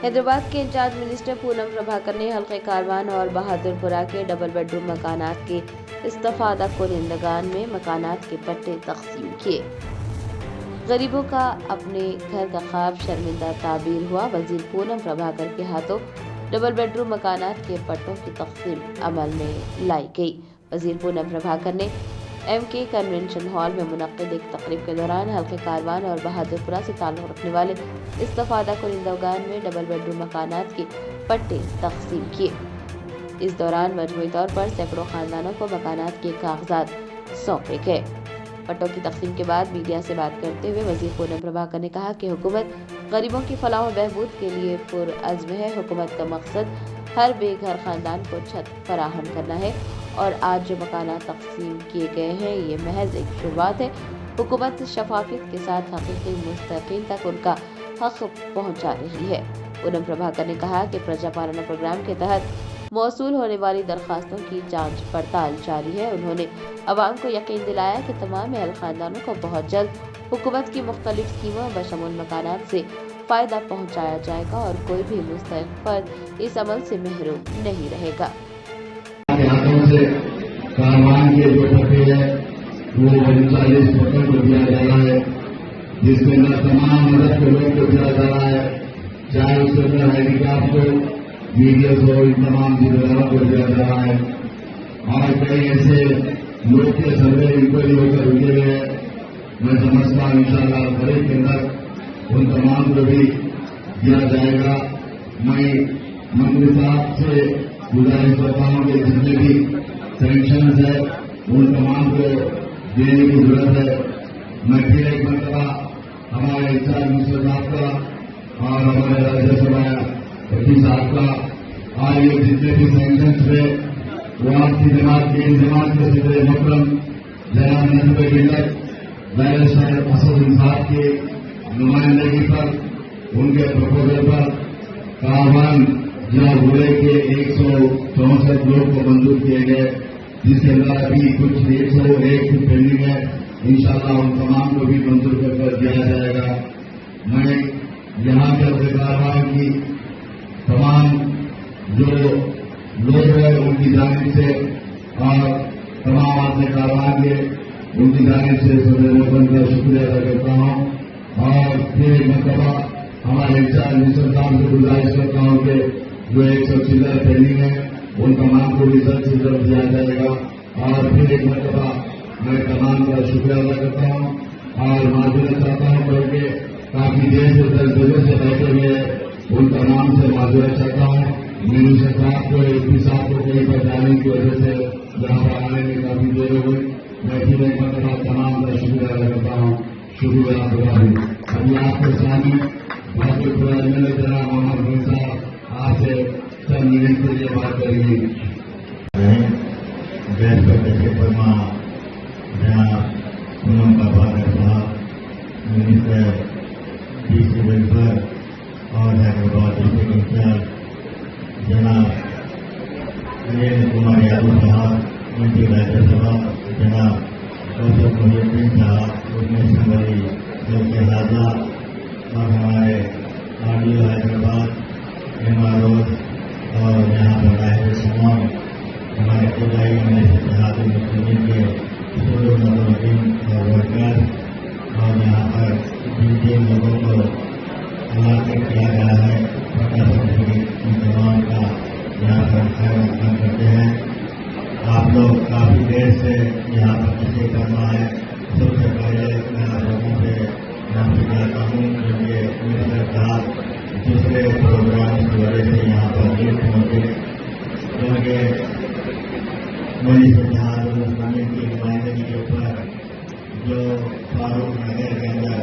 حیدرآباد کے incharge minister Poonam Prabhakar نے حلقہ کاروان اور بہادرپورہ کے ڈبل بیڈ روم مکانات کے استفادہ کنندگان میں مکانات کے پٹے تقسیم کیے۔ غریبوں کا اپنے گھر کا خواب شرمندہ تعبیر ہوا۔ وزیر پونم پربھاکر کے ہاتھوں ڈبل بیڈ روم مکانات کے پٹوں کی تقسیم عمل میں لائی گئی۔ وزیر پونم پربھاکر نے ایم کے کنونشن ہال میں منعقد ایک تقریب کے دوران حلقہ کاروان اور بہادرپورہ سے تعلق رکھنے والے استفادہ کنندگان میں ڈبل بیڈ روم مکانات کے پٹے تقسیم کیے۔ اس دوران مجموعی طور پر سینکڑوں خاندانوں کو مکانات کے کاغذات سونپے گئے۔ پٹوں کی تقسیم کے بعد میڈیا سے بات کرتے ہوئے وزیر پونم پربھاکر نے کہا کہ حکومت غریبوں کی فلاح و بہبود کے لیے پرعزم ہے۔ حکومت کا مقصد ہر بے گھر خاندان کو چھت فراہم کرنا ہے اور آج جو مکانات تقسیم کیے گئے ہیں یہ محض ایک شروعات ہے۔ حکومت شفافیت کے ساتھ حقیقی مستحقین تک ان کا حق پہنچا رہی ہے۔ پونم پربھاکر نے کہا کہ پرجا پالنا پروگرام کے تحت موصول ہونے والی درخواستوں کی جانچ پڑتال جاری ہے۔ انہوں نے عوام کو یقین دلایا کہ تمام اہل خاندانوں کو بہت جلد حکومت کی مختلف اسکیموں بشمول مکانات سے فائدہ پہنچایا جائے گا اور کوئی بھی مستحق فرد اس عمل سے محروم نہیں رہے گا۔ کاروان کے جو پٹے ہیں وہ 39 پٹوں کو دیا جا رہا ہے، جس میں نہ تمام مدد کے لوگ کو دیا جا رہا ہے، چاہے اس کے اندر ہینڈی کیپ ہو، میڈیاز ہو، ان تمام ذمہ کو دیا جا رہا ہے۔ اور کئی ایسے لوگ کے سروے انکوائری ہو کر رکے ہوئے ہیں، میں سمجھتا ہوں انشاءاللہ قریب کے اندر ان تمام کو بھی دیا جائے گا۔ میں منتری صاحب سے گزارش کرتا ہوں کہ جتنے بھی سینکشنز ہے ان تمام کو دینے کی ضرورت ہے۔ میں پھر ایک مرتبہ ہمارے انچارج منسٹر صاحب کا اور ہمارے راجیہ سبھا ایپی صاحب کا اور یہ جتنے بھی سینکشنز تھے وہ آپ کی جماعت کے جماعت کے صدر محترم جناب نصب ملت بیرسٹر اسد انصاف کی نمائندگی پر ان کے پروپوزل پر کاروان ضلع ضلع کے 164 لوگ کو منظور کیے گئے، جس کے اندر ابھی کچھ 101 کی پینڈنگ ہے۔ انشاءاللہ ان تمام کو بھی منظور کر دیا جائے گا۔ میں یہاں کے کاروان کی تمام جو لوگ ہیں ان کی جانب سے اور تمام آدمی کاروان کے ان کی جانب سے صدر محترم کا شکریہ ادا کرتا ہوں اور پھر ایک مرتبہ ہمارے انچارج منسٹر صاحب سے گزارش کرتا ہوں کہ جو 100 پینڈنگ ہے ان تمام کو بھی جلد سے جلد دیا جائے گا۔ اور پھر ایک مرتبہ میں تمام کا شکریہ ادا کرتا ہوں اور معذرت چاہتا ہوں کیونکہ کافی دیر سے 10 بجے سے بیٹھے ہوئے ان تمام سے معذرت چاہتا ہوں۔ منسٹر صاحب کو ایپی صاحب کو کہیں پر جانے کی وجہ سے یہاں پر آنے میں کافی دیر ہو گئی۔ میں پھر ایک مرتبہ تمام کا شکریہ ادا کرتا ہوں۔ شکریہ ابھی آپ کے سامنے بہت پورا جناب محمد بن صاحب آپ سے چند منٹ کے لیے بات کریں گے۔ گیس کے فرما جناب پونم پربھاکر صاحب منسٹر ڈی سی ویلفیئر اور حیدرآباد ڈسٹرکٹ انچارج جناب وریندر کمار یادو صاحب، منتری راجیہ سبھا جناب ڈاکٹر محی الدین صاحب، رکن اسمبلی کے حاضرہ اور ہمارے آرڈیو حیدرآباد ایم اور یہاں پر رائے تمام ہمارے خدائی میں اتحاد المسلمین کے مدین اور ورکر اور یہاں پر جن جن لوگوں کو علاقہ کیا گیا ہے ان تمام کا یہاں پر خیر مقدم کرتے ہیں۔ آپ لوگ کافی دیر سے یہاں پر تشریف کرنا ہے۔ سب سے پہلے میں آپ لوگوں سے معافی چاہتا ہوں کیونکہ منسٹر صاحب دوسرے پروگرام کی وجہ سے یہاں پر نہیں پہنچے، کیونکہ اتحاد المسلمین کی نمائندگی کے اوپر جو فاروق نگر کے اندر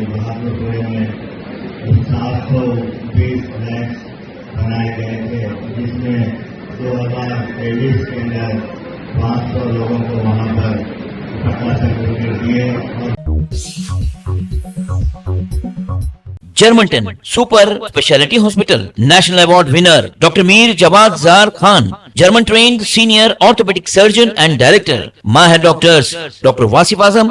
بہادرپورے میں 720 فلیٹس بنائے گئے تھے، جس میں 2023 کے اندر 500 لوگوں کو وہاں پر پٹا سرٹیفکیٹ دیے۔ جرمنٹن super speciality hospital national award winner doctor Mir Jawad Zar Khan German trained senior orthopedic surgeon and director, Mahir doctors Dr. Wasif Azam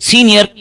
senior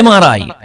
MRI,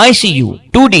ICU, 2D